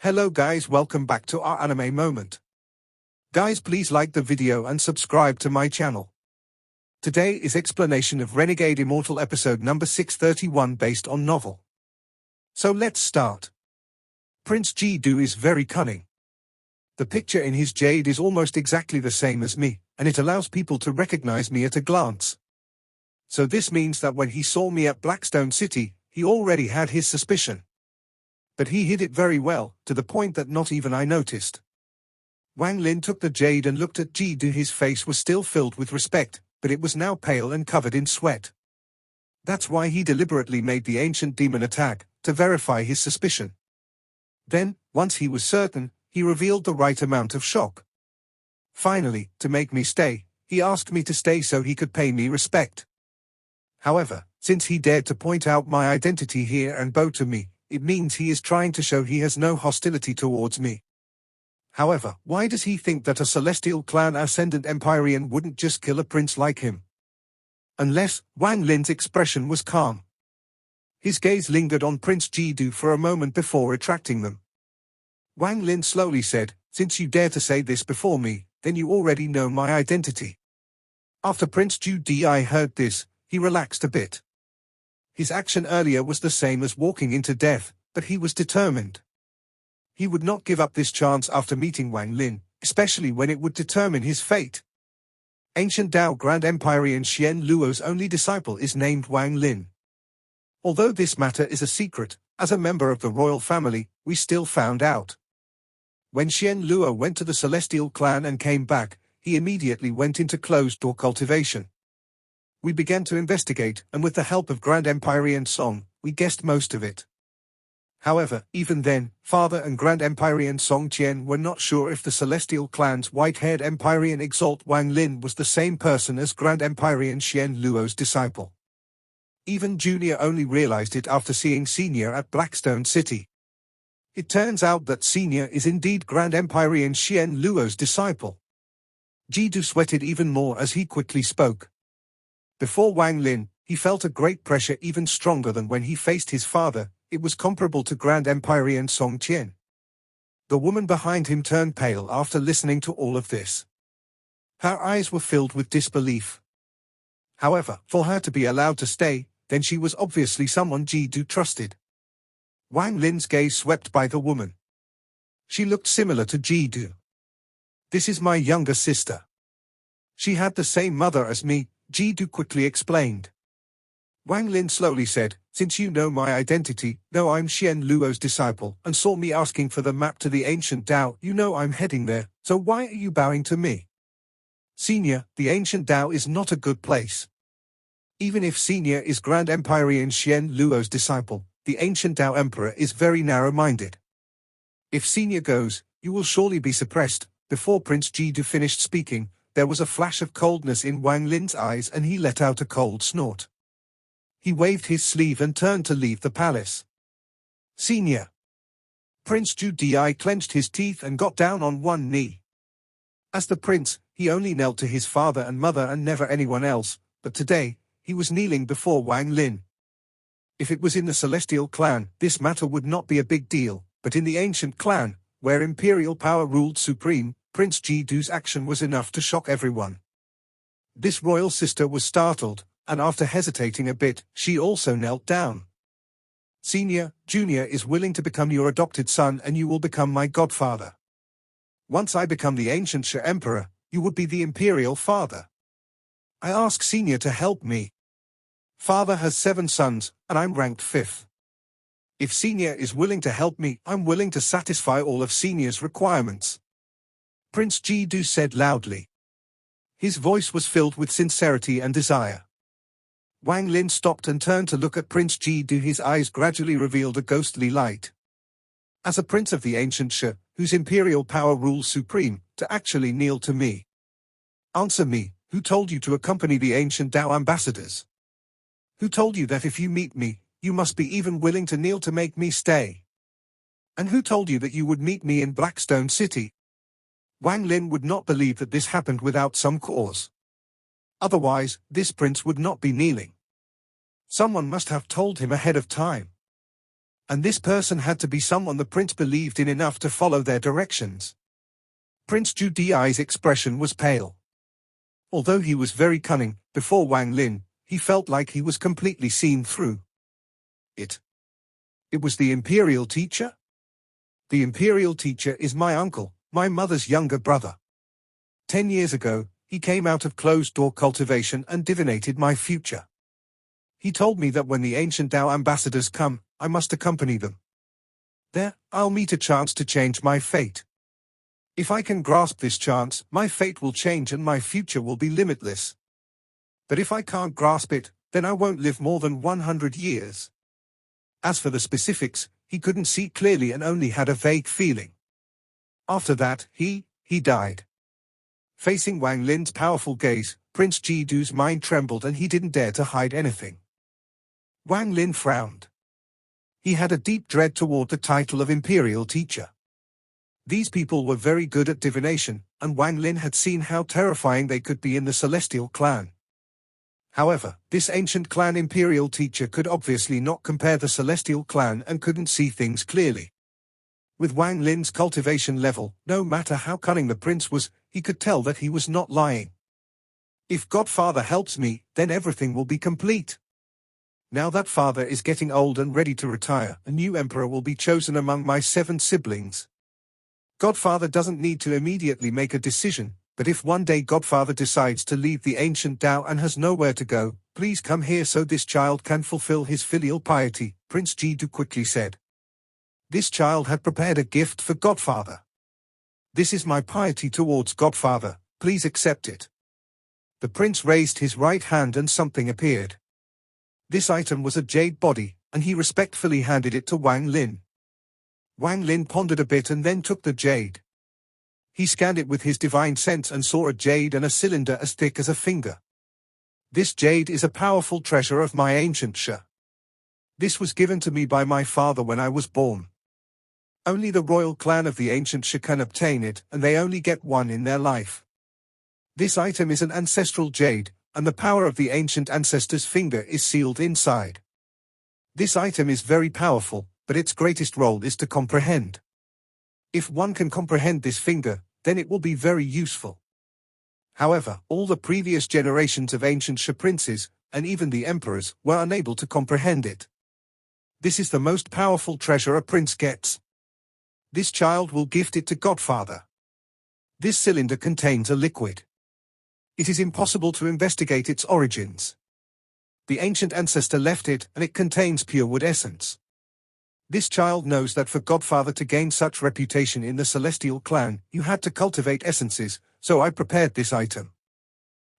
Hello guys, welcome back to our anime moment. Guys, please like the video and subscribe to my channel. Today is explanation of Renegade Immortal episode number 631 based on novel. So let's start. Prince Jidu is very cunning. The picture in his jade is almost exactly the same as me, and it allows people to recognize me at a glance. So this means that when he saw me at Blackstone City, he already had his suspicion. But he hid it very well, to the point that not even I noticed. Wang Lin took the jade and looked at Jidu. His face was still filled with respect, but it was now pale and covered in sweat. That's why he deliberately made the ancient demon attack, to verify his suspicion. Then, once he was certain, he revealed the right amount of shock. Finally, to make me stay, he asked me to stay so he could pay me respect. However, since he dared to point out my identity here and bow to me, it means he is trying to show he has no hostility towards me. However, why does he think that a celestial clan ascendant Empyrean wouldn't just kill a prince like him? Unless, Wang Lin's expression was calm. His gaze lingered on Prince Jidu for a moment before retracting them. Wang Lin slowly said, "Since you dare to say this before me, then you already know my identity." After Prince Jidu heard this, he relaxed a bit. His action earlier was the same as walking into death, but he was determined. He would not give up this chance after meeting Wang Lin, especially when it would determine his fate. Ancient Dao Grand Empyrean Shien Luo's only disciple is named Wang Lin. Although this matter is a secret, as a member of the royal family, we still found out. When Shien Luo went to the Celestial clan and came back, he immediately went into closed-door cultivation. We began to investigate, and with the help of Grand Empyrean Song, we guessed most of it. However, even then, Father and Grand Empyrean Song Qian were not sure if the Celestial clan's white-haired Empyrean Exalt Wang Lin was the same person as Grand Empyrean Shien Luo's disciple. Even Junior only realized it after seeing Senior at Blackstone City. It turns out that Senior is indeed Grand Empyrean Shien Luo's disciple. Jidu sweated even more as he quickly spoke. Before Wang Lin, he felt a great pressure even stronger than when he faced his father. It was comparable to Grand Empyrean Song Qian. The woman behind him turned pale after listening to all of this. Her eyes were filled with disbelief. However, for her to be allowed to stay, then she was obviously someone Jidu trusted. Wang Lin's gaze swept by the woman. She looked similar to Jidu. "This is my younger sister. She had the same mother as me," Jidu quickly explained. Wang Lin slowly said, "Since you know my identity, know I'm Shien Luo's disciple, and saw me asking for the map to the ancient Dao, you know I'm heading there, so why are you bowing to me? Senior, the ancient Dao is not a good place. Even if Senior is Grand Empyrean Shien Luo's disciple, the ancient Dao Emperor is very narrow-minded. If Senior goes, you will surely be suppressed." Before Prince Jidu finished speaking, there was a flash of coldness in Wang Lin's eyes and he let out a cold snort. He waved his sleeve and turned to leave the palace. "Senior." Prince Jidu clenched his teeth and got down on one knee. As the prince, he only knelt to his father and mother and never anyone else, but today, he was kneeling before Wang Lin. If it was in the Celestial clan, this matter would not be a big deal, but in the ancient clan, where imperial power ruled supreme, Prince Jidu's action was enough to shock everyone. This royal sister was startled, and after hesitating a bit, she also knelt down. "Senior, Junior is willing to become your adopted son and you will become my godfather. Once I become the ancient Shi Emperor, you would be the imperial father. I ask Senior to help me. Father has 7 sons, and I'm ranked 5th. If Senior is willing to help me, I'm willing to satisfy all of Senior's requirements," Prince Jidu said loudly. His voice was filled with sincerity and desire. Wang Lin stopped and turned to look at Prince Jidu. His eyes gradually revealed a ghostly light. "As a prince of the ancient Shi, whose imperial power rules supreme, to actually kneel to me? Answer me, who told you to accompany the ancient Dao ambassadors? Who told you that if you meet me, you must be even willing to kneel to make me stay? And who told you that you would meet me in Blackstone City?" Wang Lin would not believe that this happened without some cause. Otherwise, this prince would not be kneeling. Someone must have told him ahead of time. And this person had to be someone the prince believed in enough to follow their directions. Prince Jidu's expression was pale. Although he was very cunning, before Wang Lin, he felt like he was completely seen through. It was the imperial teacher? The imperial teacher is my uncle, my mother's younger brother. 10 years ago, he came out of closed-door cultivation and divinated my future. He told me that when the ancient Tao ambassadors come, I must accompany them. There, I'll meet a chance to change my fate. If I can grasp this chance, my fate will change and my future will be limitless. But if I can't grasp it, then I won't live more than 100 years. As for the specifics, he couldn't see clearly and only had a vague feeling. After that, he died. Facing Wang Lin's powerful gaze, Prince Jidu's mind trembled and he didn't dare to hide anything. Wang Lin frowned. He had a deep dread toward the title of imperial teacher. These people were very good at divination, and Wang Lin had seen how terrifying they could be in the celestial clan. However, this ancient clan imperial teacher could obviously not compare the celestial clan and couldn't see things clearly. With Wang Lin's cultivation level, no matter how cunning the prince was, he could tell that he was not lying. If Godfather helps me, then everything will be complete. Now that father is getting old and ready to retire, a new emperor will be chosen among my 7 siblings. Godfather doesn't need to immediately make a decision, but if one day Godfather decides to leave the ancient Tao and has nowhere to go, please come here so this child can fulfill his filial piety, Prince Jidu quickly said. This child had prepared a gift for Godfather. This is my piety towards Godfather, please accept it. The prince raised his right hand and something appeared. This item was a jade body, and he respectfully handed it to Wang Lin. Wang Lin pondered a bit and then took the jade. He scanned it with his divine sense and saw a jade and a cylinder as thick as a finger. This jade is a powerful treasure of my ancient Shi. This was given to me by my father when I was born. Only the royal clan of the ancient Shi can obtain it, and they only get one in their life. This item is an ancestral jade, and the power of the ancient ancestor's finger is sealed inside. This item is very powerful, but its greatest role is to comprehend. If one can comprehend this finger, then it will be very useful. However, all the previous generations of ancient Shi princes, and even the emperors, were unable to comprehend it. This is the most powerful treasure a prince gets. This child will gift it to Godfather. This cylinder contains a liquid. It is impossible to investigate its origins. The ancient ancestor left it, and it contains pure wood essence. This child knows that for Godfather to gain such reputation in the celestial clan, you had to cultivate essences, so I prepared this item.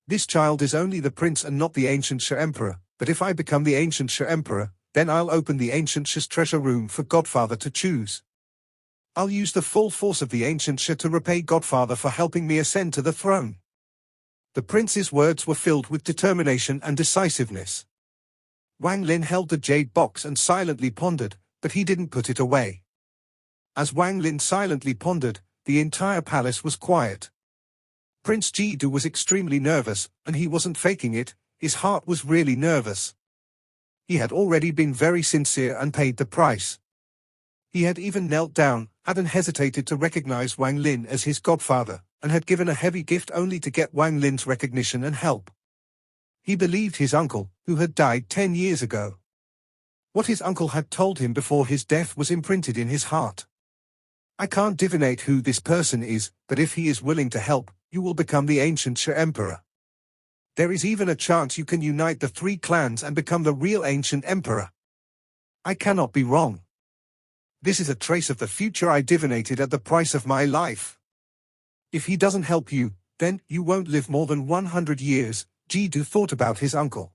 This child is only the prince and not the ancient Shi emperor, but if I become the ancient Shi emperor, then I'll open the ancient Shi's treasure room for Godfather to choose. I'll use the full force of the ancient Shi to repay Godfather for helping me ascend to the throne. The prince's words were filled with determination and decisiveness. Wang Lin held the jade box and silently pondered, but he didn't put it away. As Wang Lin silently pondered, the entire palace was quiet. Prince Jidu was extremely nervous, and he wasn't faking it, his heart was really nervous. He had already been very sincere and paid the price. He had even knelt down, hadn't hesitated to recognize Wang Lin as his godfather, and had given a heavy gift only to get Wang Lin's recognition and help. He believed his uncle, who had died 10 years ago. What his uncle had told him before his death was imprinted in his heart. I can't divinate who this person is, but if he is willing to help, you will become the ancient Shi emperor. There is even a chance you can unite the 3 clans and become the real ancient emperor. I cannot be wrong. This is a trace of the future I divinated at the price of my life. If he doesn't help you, then you won't live more than 100 years, Jidu thought about his uncle.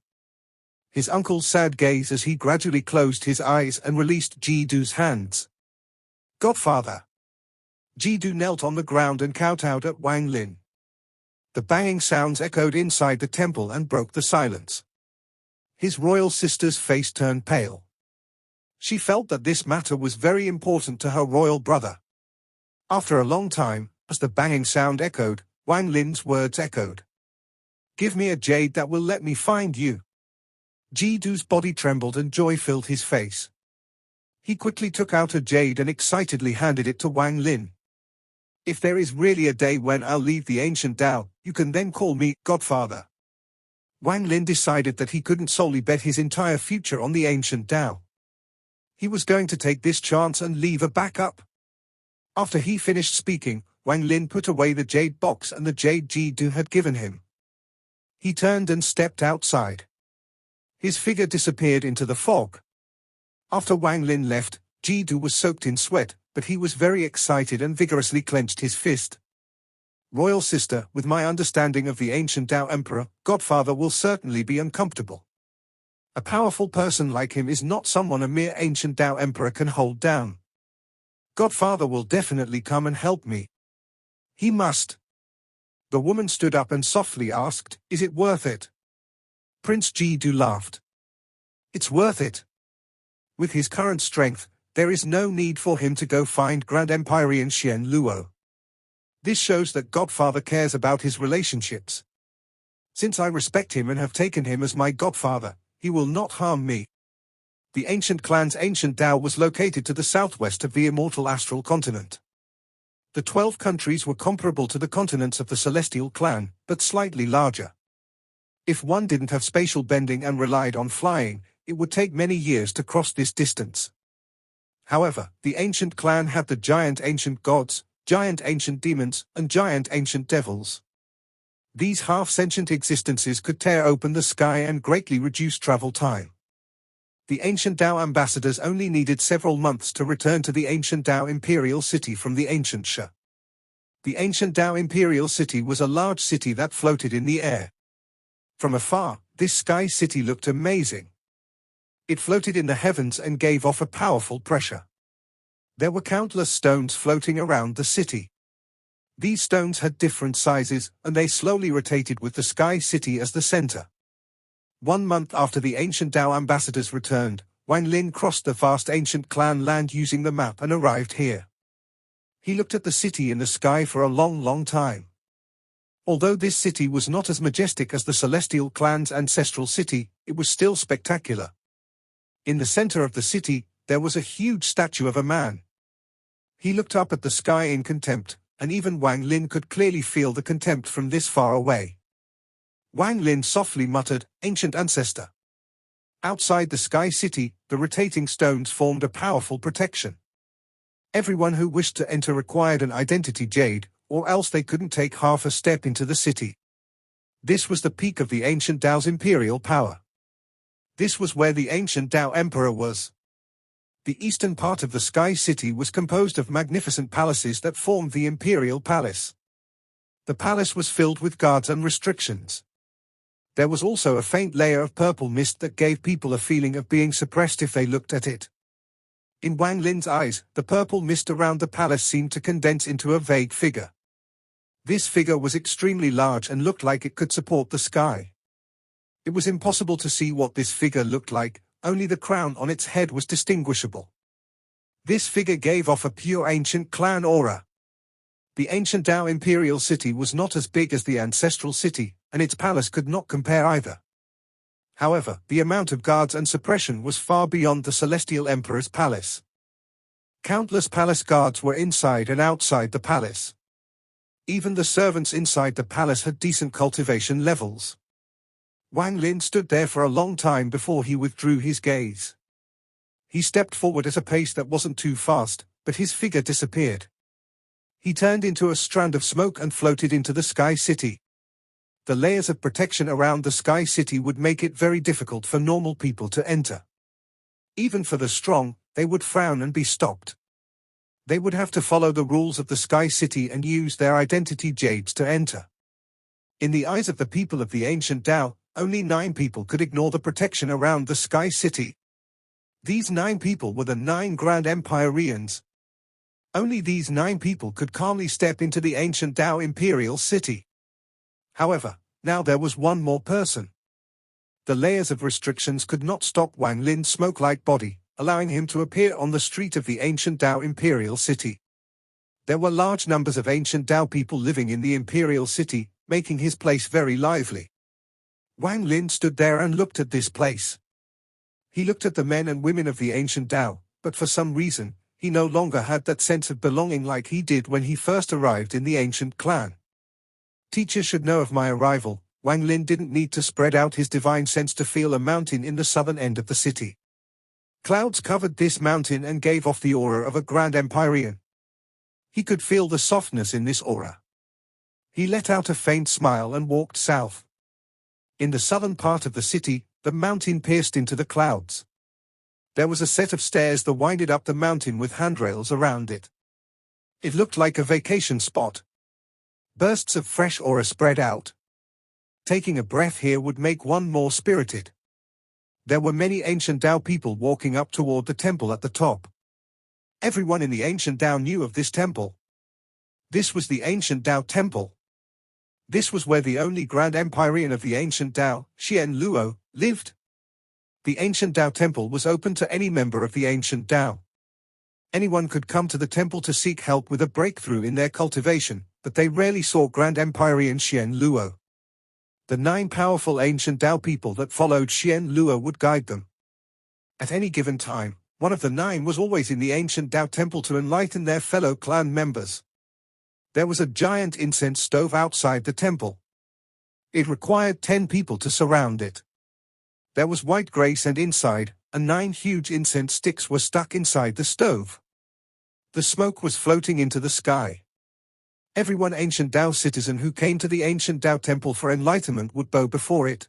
His uncle's sad gaze as he gradually closed his eyes and released Jidu's hands. Godfather. Jidu knelt on the ground and kowtowed at Wang Lin. The banging sounds echoed inside the temple and broke the silence. His royal sister's face turned pale. She felt that this matter was very important to her royal brother. After a long time, as the banging sound echoed, Wang Lin's words echoed. Give me a jade that will let me find you. Jidu's body trembled and joy filled his face. He quickly took out a jade and excitedly handed it to Wang Lin. "If there is really a day when I'll leave the ancient Tao, you can then call me Godfather." Wang Lin decided that he couldn't solely bet his entire future on the ancient Tao. He was going to take this chance and leave a backup. After he finished speaking, Wang Lin put away the jade box and the jade Jidu had given him. He turned and stepped outside. His figure disappeared into the fog. After Wang Lin left, Jidu was soaked in sweat, but he was very excited and vigorously clenched his fist. "Royal sister, with my understanding of the ancient Tao Emperor, Godfather will certainly be uncomfortable. A powerful person like him is not someone a mere ancient Tao Emperor can hold down. Godfather will definitely come and help me. He must." The woman stood up and softly asked, "Is it worth it?" Prince Jidu laughed. "It's worth it. With his current strength, there is no need for him to go find Grand Empyrean Shien Luo. This shows that Godfather cares about his relationships. Since I respect him and have taken him as my Godfather, he will not harm me." The ancient clan's ancient Tao was located to the southwest of the immortal astral continent. The 12 countries were comparable to the continents of the celestial clan, but slightly larger. If one didn't have spatial bending and relied on flying, it would take many years to cross this distance. However, the ancient clan had the giant ancient gods, giant ancient demons, and giant ancient devils. These half-sentient existences could tear open the sky and greatly reduce travel time. The ancient Tao ambassadors only needed several months to return to the ancient Tao imperial city from the ancient Sha. The ancient Tao imperial city was a large city that floated in the air. From afar, this sky city looked amazing. It floated in the heavens and gave off a powerful pressure. There were countless stones floating around the city. These stones had different sizes, and they slowly rotated with the sky city as the center. 1 month after the ancient Tao ambassadors returned, Wang Lin crossed the vast ancient clan land using the map and arrived here. He looked at the city in the sky for a long time. Although this city was not as majestic as the celestial clan's ancestral city, it was still spectacular. In the center of the city, there was a huge statue of a man. He looked up at the sky in contempt, and even Wang Lin could clearly feel the contempt from this far away. Wang Lin softly muttered, "Ancient ancestor." Outside the sky city, the rotating stones formed a powerful protection. Everyone who wished to enter required an identity jade, or else they couldn't take half a step into the city. This was the peak of the ancient Tao's imperial power. This was where the ancient Tao Emperor was. The eastern part of the sky city was composed of magnificent palaces that formed the imperial palace. The palace was filled with guards and restrictions. There was also a faint layer of purple mist that gave people a feeling of being suppressed if they looked at it. In Wang Lin's eyes, the purple mist around the palace seemed to condense into a vague figure. This figure was extremely large and looked like it could support the sky. It was impossible to see what this figure looked like, only the crown on its head was distinguishable. This figure gave off a pure ancient clan aura. The ancient Tao imperial city was not as big as the ancestral city, and its palace could not compare either. However, the amount of guards and suppression was far beyond the celestial emperor's palace. Countless palace guards were inside and outside the palace. Even the servants inside the palace had decent cultivation levels. Wang Lin stood there for a long time before he withdrew his gaze. He stepped forward at a pace that wasn't too fast, but his figure disappeared. He turned into a strand of smoke and floated into the sky city. The layers of protection around the sky city would make it very difficult for normal people to enter. Even for the strong, they would frown and be stopped. They would have to follow the rules of the sky city and use their identity jades to enter. In the eyes of the people of the ancient Tao, only 9 people could ignore the protection around the sky city. These 9 people were the 9 Grand Empyreans. Only these 9 people could calmly step into the ancient Tao imperial city. However, now there was one more person. The layers of restrictions could not stop Wang Lin's smoke-like body, allowing him to appear on the street of the ancient Tao imperial city. There were large numbers of ancient Tao people living in the imperial city, making his place very lively. Wang Lin stood there and looked at this place. He looked at the men and women of the ancient Tao, but for some reason, he no longer had that sense of belonging like he did when he first arrived in the ancient clan. Teacher should know of my arrival. Wang Lin didn't need to spread out his divine sense to feel a mountain in the southern end of the city. Clouds covered this mountain and gave off the aura of a grand empyrean. He could feel the softness in this aura. He let out a faint smile and walked south. In the southern part of the city, the mountain pierced into the clouds. There was a set of stairs that winded up the mountain with handrails around it. It looked like a vacation spot. Bursts of fresh aura spread out. Taking a breath here would make one more spirited. There were many ancient Dao people walking up toward the temple at the top. Everyone in the ancient Dao knew of this temple. This was the ancient Dao temple. This was where the only grand empyrean of the ancient Dao, Shien Luo, lived. The ancient Dao temple was open to any member of the ancient Dao. Anyone could come to the temple to seek help with a breakthrough in their cultivation, but they rarely saw grand empyrean Shien Luo. The 9 powerful ancient Dao people that followed Shien Luo would guide them. At any given time, one of the 9 was always in the ancient Dao temple to enlighten their fellow clan members. There was a giant incense stove outside the temple. It required 10 people to surround it. There was white grace and inside, and 9 huge incense sticks were stuck inside the stove. The smoke was floating into the sky. Everyone ancient Dao citizen who came to the ancient Dao temple for enlightenment would bow before it.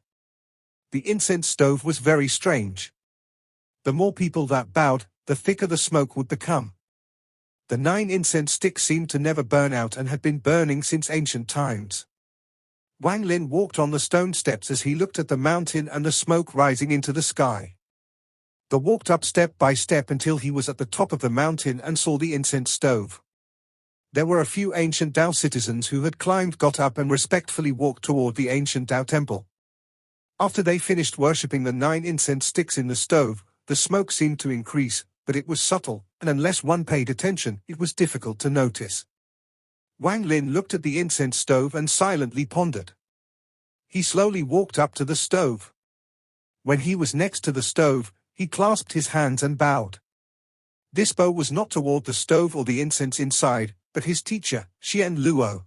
The incense stove was very strange. The more people that bowed, the thicker the smoke would become. The 9 incense sticks seemed to never burn out and had been burning since ancient times. Wang Lin walked on the stone steps as he looked at the mountain and the smoke rising into the sky. He walked up step by step until he was at the top of the mountain and saw the incense stove. There were a few ancient Dao citizens who had climbed, got up and respectfully walked toward the ancient Dao temple. After they finished worshipping the 9 incense sticks in the stove, the smoke seemed to increase, but it was subtle, and unless one paid attention, it was difficult to notice. Wang Lin looked at the incense stove and silently pondered. He slowly walked up to the stove. When he was next to the stove, he clasped his hands and bowed. This bow was not toward the stove or the incense inside, but his teacher, Shien Luo.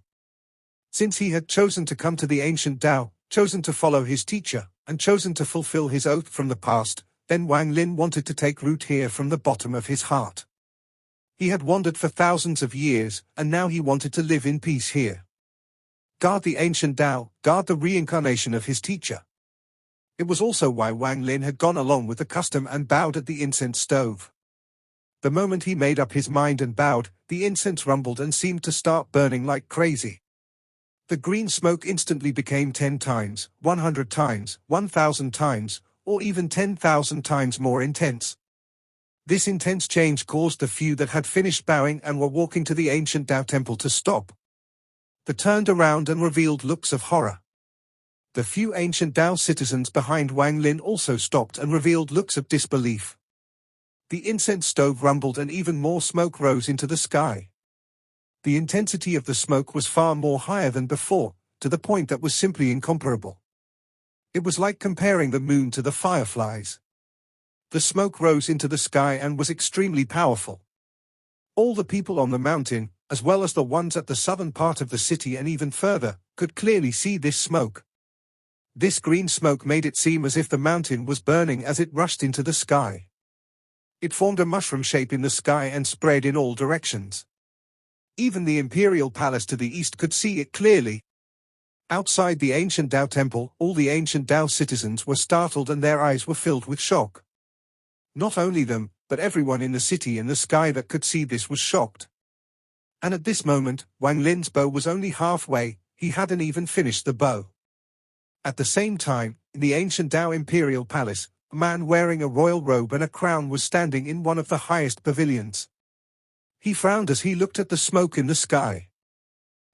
Since he had chosen to come to the ancient Dao, chosen to follow his teacher, and chosen to fulfill his oath from the past, then Wang Lin wanted to take root here from the bottom of his heart. He had wandered for thousands of years, and now he wanted to live in peace here. Guard the ancient Dao, guard the reincarnation of his teacher. It was also why Wang Lin had gone along with the custom and bowed at the incense stove. The moment he made up his mind and bowed, the incense rumbled and seemed to start burning like crazy. The green smoke instantly became 10 times, 100 times, 1,000 times, or even 10,000 times more intense. This intense change caused the few that had finished bowing and were walking to the ancient Dao temple to stop. They turned around and revealed looks of horror. The few ancient Dao citizens behind Wang Lin also stopped and revealed looks of disbelief. The incense stove rumbled and even more smoke rose into the sky. The intensity of the smoke was far more higher than before, to the point that was simply incomparable. It was like comparing the moon to the fireflies. The smoke rose into the sky and was extremely powerful. All the people on the mountain, as well as the ones at the southern part of the city and even further, could clearly see this smoke. This green smoke made it seem as if the mountain was burning as it rushed into the sky. It formed a mushroom shape in the sky and spread in all directions. Even the imperial palace to the east could see it clearly. Outside the ancient Dao temple, all the ancient Dao citizens were startled and their eyes were filled with shock. Not only them, but everyone in the city and the sky that could see this was shocked. And at this moment, Wang Lin's bow was only halfway, he hadn't even finished the bow. At the same time, in the ancient Dao imperial palace, a man wearing a royal robe and a crown was standing in one of the highest pavilions. He frowned as he looked at the smoke in the sky.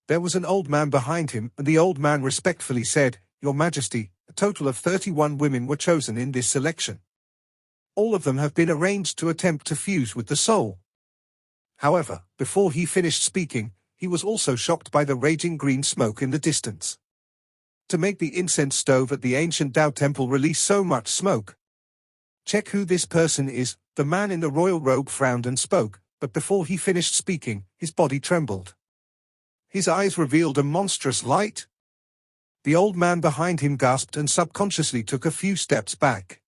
There was an old man behind him, and the old man respectfully said, "Your Majesty, a total of 31 women were chosen in this selection. All of them have been arranged to attempt to fuse with the soul." However, before he finished speaking, he was also shocked by the raging green smoke in the distance. To make the incense stove at the ancient Dao temple release so much smoke. "Check who this person is," The man in the royal robe frowned and spoke, but before he finished speaking, his body trembled. His eyes revealed a monstrous light. The old man behind him gasped and subconsciously took a few steps back.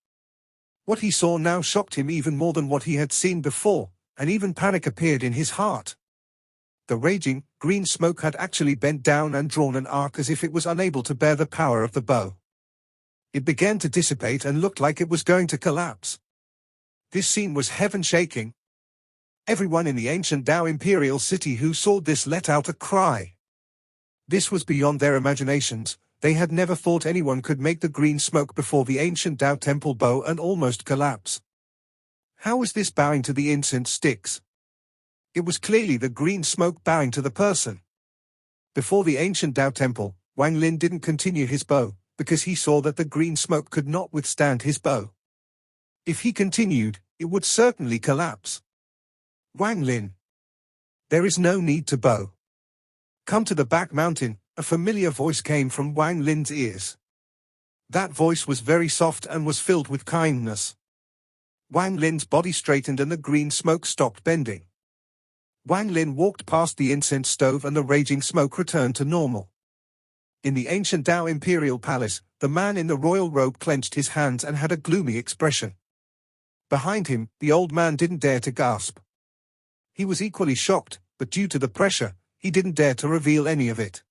What he saw now shocked him even more than what he had seen before, and even panic appeared in his heart. The raging, green smoke had actually bent down and drawn an arc as if it was unable to bear the power of the bow. It began to dissipate and looked like it was going to collapse. This scene was heaven-shaking. Everyone in the ancient Dao imperial city who saw this let out a cry. This was beyond their imaginations. They had never thought anyone could make the green smoke before the ancient Dao temple bow and almost collapse. How was this bowing to the incense sticks? It was clearly the green smoke bowing to the person. Before the ancient Dao temple, Wang Lin didn't continue his bow, because he saw that the green smoke could not withstand his bow. If he continued, it would certainly collapse. Wang Lin. There is no need to bow. Come to the back mountain, a familiar voice came from Wang Lin's ears. That voice was very soft and was filled with kindness. Wang Lin's body straightened and the green smoke stopped bending. Wang Lin walked past the incense stove and the raging smoke returned to normal. In the ancient Dao imperial palace, the man in the royal robe clenched his hands and had a gloomy expression. Behind him, the old man didn't dare to gasp. He was equally shocked, but due to the pressure, he didn't dare to reveal any of it.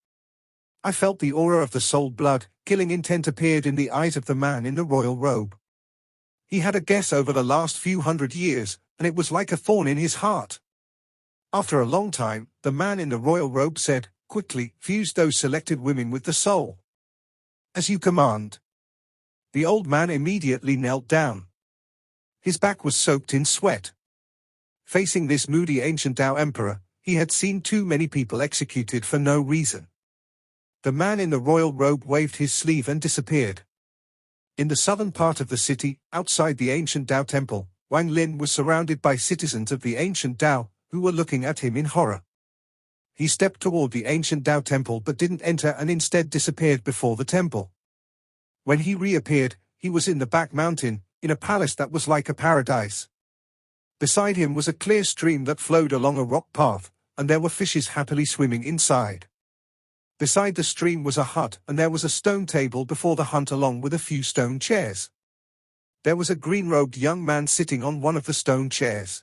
I felt the aura of the soul blood, killing intent appeared in the eyes of the man in the royal robe. He had a guess over the last few hundred years, and it was like a thorn in his heart. After a long time, the man in the royal robe said, "Quickly, fuse those selected women with the soul." "As you command." The old man immediately knelt down. His back was soaked in sweat. Facing this moody ancient Dao emperor, he had seen too many people executed for no reason. The man in the royal robe waved his sleeve and disappeared. In the southern part of the city, outside the ancient Dao temple, Wang Lin was surrounded by citizens of the ancient Dao, who were looking at him in horror. He stepped toward the ancient Dao temple but didn't enter and instead disappeared before the temple. When he reappeared, he was in the back mountain, in a palace that was like a paradise. Beside him was a clear stream that flowed along a rock path, and there were fishes happily swimming inside. Beside the stream was a hut and there was a stone table before the hut along with a few stone chairs. There was a green-robed young man sitting on one of the stone chairs.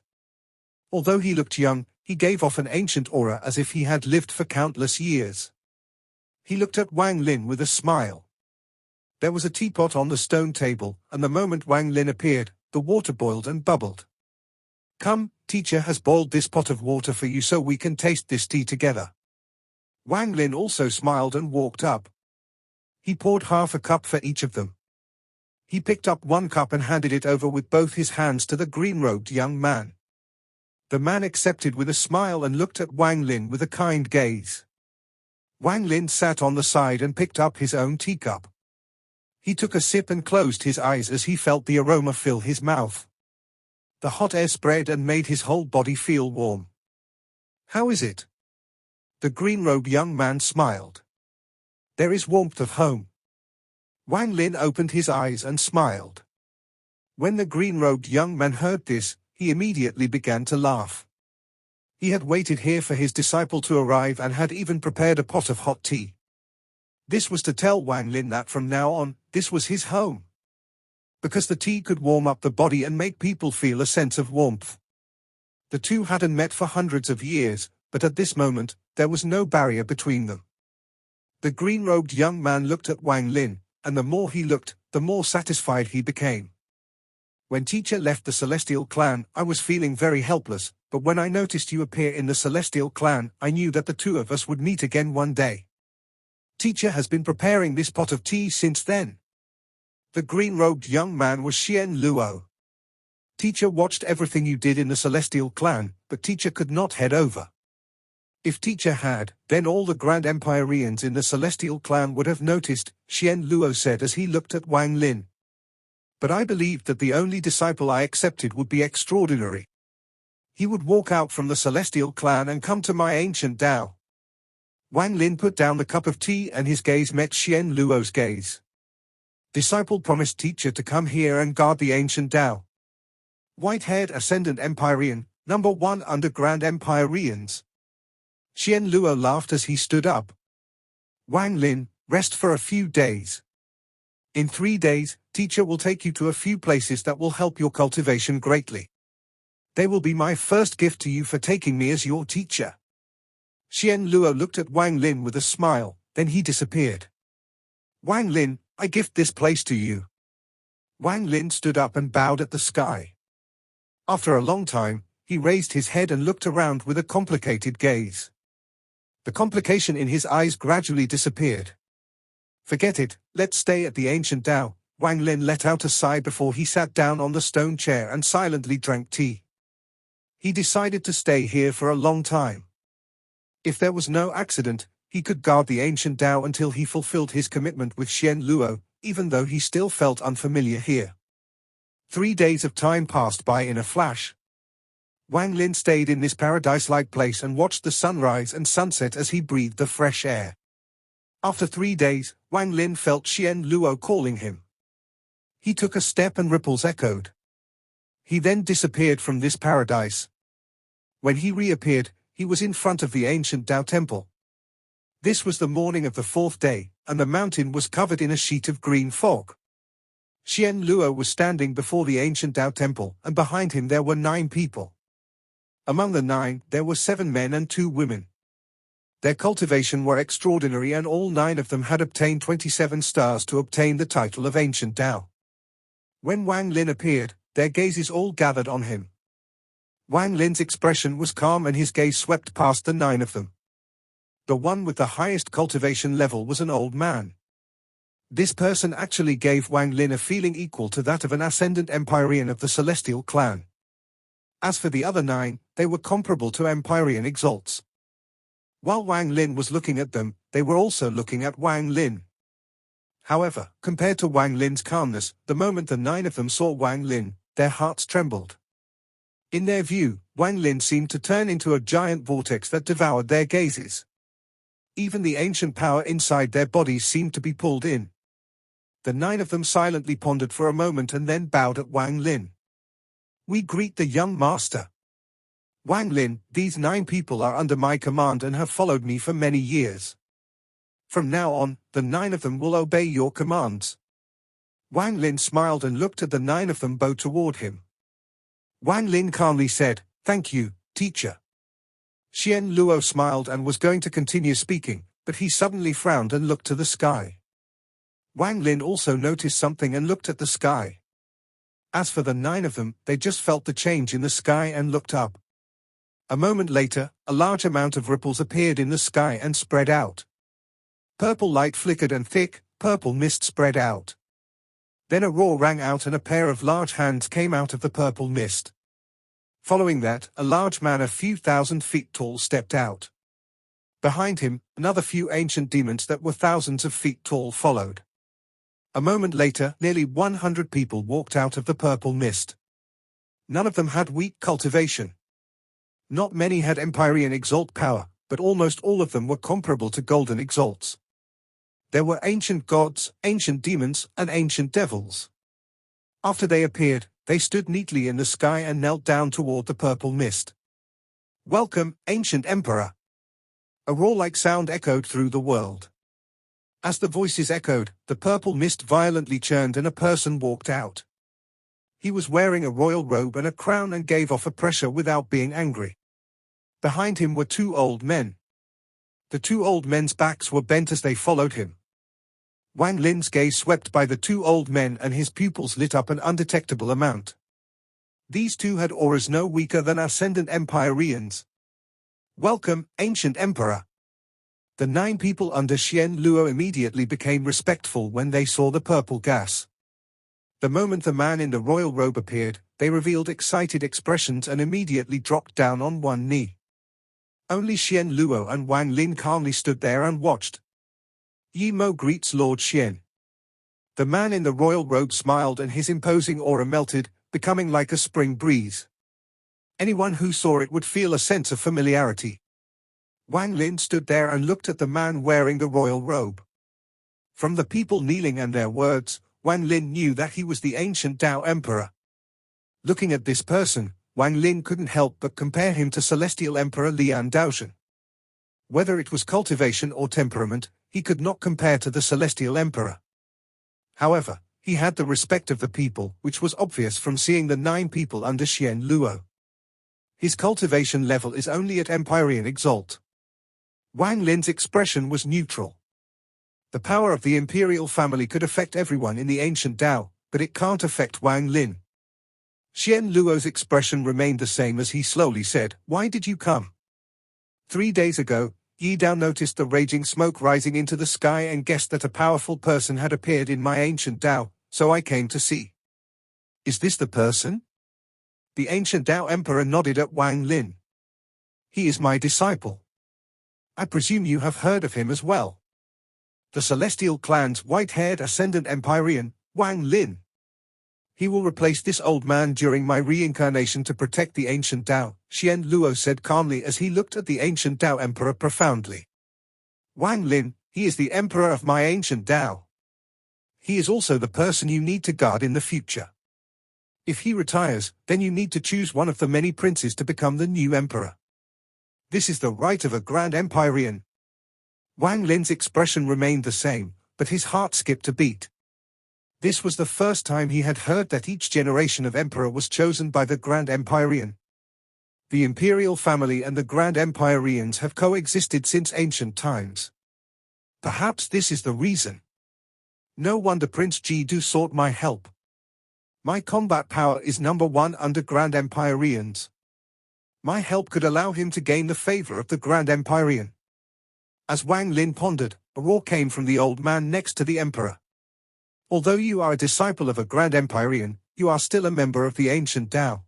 Although he looked young, he gave off an ancient aura as if he had lived for countless years. He looked at Wang Lin with a smile. There was a teapot on the stone table, and the moment Wang Lin appeared, the water boiled and bubbled. "Come, teacher has boiled this pot of water for you so we can taste this tea together." Wang Lin also smiled and walked up. He poured half a cup for each of them. He picked up one cup and handed it over with both his hands to the green-robed young man. The man accepted with a smile and looked at Wang Lin with a kind gaze. Wang Lin sat on the side and picked up his own teacup. He took a sip and closed his eyes as he felt the aroma fill his mouth. The hot air spread and made his whole body feel warm. "How is it?" The green-robed young man smiled. "There is warmth of home." Wang Lin opened his eyes and smiled. When the green-robed young man heard this, he immediately began to laugh. He had waited here for his disciple to arrive and had even prepared a pot of hot tea. This was to tell Wang Lin that from now on, this was his home. Because the tea could warm up the body and make people feel a sense of warmth. The two hadn't met for hundreds of years, but at this moment, there was no barrier between them. The green-robed young man looked at Wang Lin, and the more he looked, the more satisfied he became. "When teacher left the Celestial clan, I was feeling very helpless, but when I noticed you appear in the Celestial clan, I knew that the two of us would meet again one day. Teacher has been preparing this pot of tea since then." The green-robed young man was Shien Luo. "Teacher watched everything you did in the Celestial clan, but teacher could not head over. If teacher had, then all the Grand Empyreans in the Celestial clan would have noticed," Shien Luo said as he looked at Wang Lin. "But I believed that the only disciple I accepted would be extraordinary. He would walk out from the Celestial clan and come to my ancient Dao." Wang Lin put down the cup of tea and his gaze met Shien Luo's gaze. "Disciple promised teacher to come here and guard the ancient Dao." White-haired Ascendant Empyrean, number 1 under Grand Empyreans. Shien Luo laughed as he stood up. Wang Lin, rest for a few days. In 3 days, teacher will take you to a few places that will help your cultivation greatly. They will be my first gift to you for taking me as your teacher. Shien Luo looked at Wang Lin with a smile, then he disappeared. Wang Lin, I gift this place to you. Wang Lin stood up and bowed at the sky. After a long time, he raised his head and looked around with a complicated gaze. The complication in his eyes gradually disappeared. Forget it, let's stay at the ancient Tao. Wang Lin let out a sigh before he sat down on the stone chair and silently drank tea. He decided to stay here for a long time. If there was no accident, he could guard the ancient Tao until he fulfilled his commitment with Shien Luo, even though he still felt unfamiliar here. 3 days of time passed by in a flash. Wang Lin stayed in this paradise-like place and watched the sunrise and sunset as he breathed the fresh air. After 3 days, Wang Lin felt Shien Luo calling him. He took a step and ripples echoed. He then disappeared from this paradise. When he reappeared, he was in front of the ancient Tao temple. This was the morning of the 4th day, and the mountain was covered in a sheet of green fog. Shien Luo was standing before the ancient Tao temple, and behind him there were 9 people. Among the 9, there were 7 men and 2 women. Their cultivation were extraordinary and all 9 of them had obtained 27 stars to obtain the title of Ancient Tao. When Wang Lin appeared, their gazes all gathered on him. Wang Lin's expression was calm and his gaze swept past the 9 of them. The one with the highest cultivation level was an old man. This person actually gave Wang Lin a feeling equal to that of an Ascendant Empyrean of the Celestial clan. As for the other 9, they were comparable to Empyrean exalts. While Wang Lin was looking at them, they were also looking at Wang Lin. However, compared to Wang Lin's calmness, the moment the 9 of them saw Wang Lin, their hearts trembled. In their view, Wang Lin seemed to turn into a giant vortex that devoured their gazes. Even the ancient power inside their bodies seemed to be pulled in. The 9 of them silently pondered for a moment and then bowed at Wang Lin. We greet the young master. Wang Lin, these 9 people are under my command and have followed me for many years. From now on, the 9 of them will obey your commands. Wang Lin smiled and looked at the 9 of them bow toward him. Wang Lin calmly said, "Thank you, teacher." Shien Luo smiled and was going to continue speaking, but he suddenly frowned and looked to the sky. Wang Lin also noticed something and looked at the sky. As for the 9 of them, they just felt the change in the sky and looked up. A moment later, a large amount of ripples appeared in the sky and spread out. Purple light flickered and thick, purple mist spread out. Then a roar rang out and a pair of large hands came out of the purple mist. Following that, a large man a few thousand feet tall stepped out. Behind him, another few ancient demons that were thousands of feet tall followed. A moment later, nearly 100 people walked out of the purple mist. None of them had weak cultivation. Not many had Empyrean exalt power, but almost all of them were comparable to golden exalts. There were ancient gods, ancient demons, and ancient devils. After they appeared, they stood neatly in the sky and knelt down toward the purple mist. "Welcome, ancient emperor." A roar-like sound echoed through the world. As the voices echoed, the purple mist violently churned and a person walked out. He was wearing a royal robe and a crown and gave off a pressure without being angry. Behind him were 2 old men. The 2 old men's backs were bent as they followed him. Wang Lin's gaze swept by the 2 old men and his pupils lit up an undetectable amount. These 2 had auras no weaker than Ascendant Empyreans. "Welcome, ancient emperor." The 9 people under Shien Luo immediately became respectful when they saw the purple gas. The moment the man in the royal robe appeared, they revealed excited expressions and immediately dropped down on one knee. Only Shien Luo and Wang Lin calmly stood there and watched. "Yi Mo greets Lord Shien." The man in the royal robe smiled and his imposing aura melted, becoming like a spring breeze. Anyone who saw it would feel a sense of familiarity. Wang Lin stood there and looked at the man wearing the royal robe. From the people kneeling and their words, Wang Lin knew that he was the ancient Tao Emperor. Looking at this person, Wang Lin couldn't help but compare him to Celestial Emperor Lian Daoshan. Whether it was cultivation or temperament, he could not compare to the Celestial Emperor. However, he had the respect of the people, which was obvious from seeing the 9 people under Shien Luo. His cultivation level is only at Empyrean Exalt. Wang Lin's expression was neutral. The power of the imperial family could affect everyone in the ancient Tao, but it can't affect Wang Lin. Shien Luo's expression remained the same as he slowly said, "Why did you come?" 3 days ago, Yi Dao noticed the raging smoke rising into the sky and guessed that a powerful person had appeared in my ancient Tao, so I came to see. Is this the person? The ancient Tao Emperor nodded at Wang Lin. He is my disciple. I presume you have heard of him as well. The Celestial Clan's white-haired ascendant Empyrean, Wang Lin. He will replace this old man during my reincarnation to protect the ancient Tao, Shien Luo said calmly as he looked at the ancient Tao Emperor profoundly. Wang Lin, he is the Emperor of my ancient Tao. He is also the person you need to guard in the future. If he retires, then you need to choose one of the many princes to become the new Emperor. This is the right of a Grand Empyrean. Wang Lin's expression remained the same, but his heart skipped a beat. This was the first time he had heard that each generation of emperor was chosen by the Grand Empyrean. The imperial family and the Grand Empyreans have coexisted since ancient times. Perhaps this is the reason. No wonder Prince Jidu sought my help. My combat power is #1 under Grand Empyreans. My help could allow him to gain the favor of the Grand Empyrean. As Wang Lin pondered, a roar came from the old man next to the emperor. Although you are a disciple of a Grand Empyrean, you are still a member of the ancient Tao.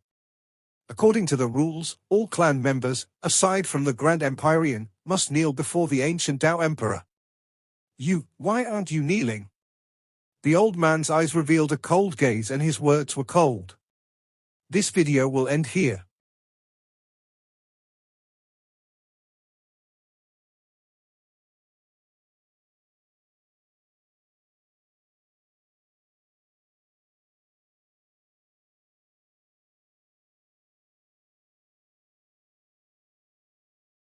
According to the rules, all clan members, aside from the Grand Empyrean, must kneel before the ancient Tao Emperor. Why aren't you kneeling? The old man's eyes revealed a cold gaze and his words were cold. This video will end here.